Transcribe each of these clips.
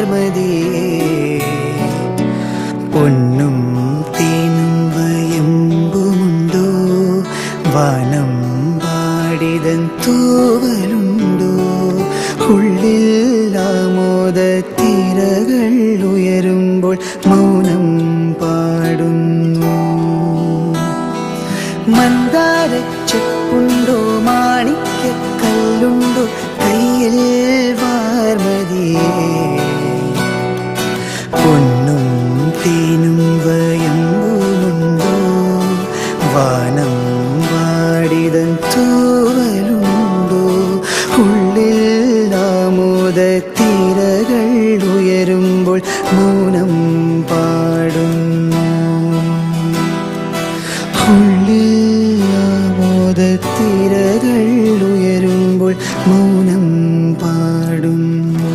വാർമതിയേ പൊന്നും തേനും വയമ്പുമുണ്ടോ വനം പാടിതൻ തൂവലുണ്ടോ ഉള്ളിൽ ആമോദ തിരകൾ ഉയരുമ്പോൾ മൗനം പാടുന്നു മന്ദാരച്ചെപ്പുണ്ടോ മാണിക്യക്കല്ലുണ്ടോ കയ്യിൽ വാർമതിയേ പൊന്നും തേനും വയമ്പുമുണ്ടോ വാനം വാടിതൻ തൂവലുണ്ടോ ഉള്ളിൽ ആമോദ തിരകൾ ഉയരുമ്പോൾ മൗനം പാടുന്നു ഉള്ളിൽ ആമോദ തിരകൾ ഉയരുമ്പോൾ മൗനം പാടുന്നു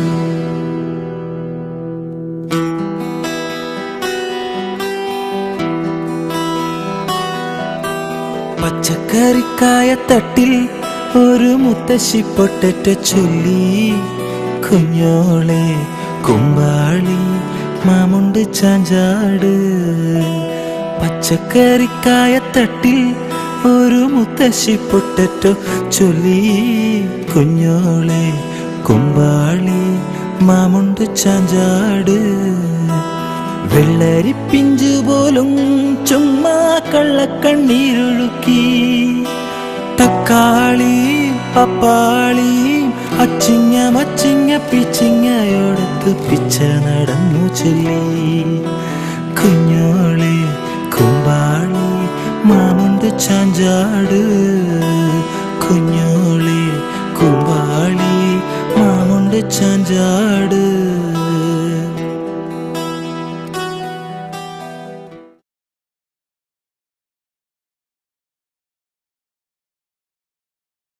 പച്ചക്കറിക്കായ തട്ടിൽ ഒരു മുത്തശ്ശി പൊട്ടറ്റ ചൊല്ലി കുഞ്ഞോളെ കുമ്പാളി മാമുണ്ട് ചാഞ്ചാട് പച്ചക്കറിക്കായ തട്ടിൽ ഒരു മുത്തശ്ശി പൊട്ടറ്റോ ചൊല്ലി കുഞ്ഞോളെ കുമ്പാളി മാമുണ്ട് ചാഞ്ചാട് വെള്ളരിപ്പിഞ്ചു പോലും ചുമ്മാ കള്ളക്കണ്ണീരൊഴുക്കി തക്കാളി പപ്പാളി അച്ചിങ്ങ മച്ചിങ്ങ പിച്ചിങ്ങയോടത്ത് പിച്ച നടന്നു ചൊല്ലി കുഞ്ഞോളെ കുമ്പാളി മാമുണ്ട് ചാഞ്ചാട് കുഞ്ഞോളെ കുമ്പാളി മാമുണ്ട് ചാഞ്ചാട്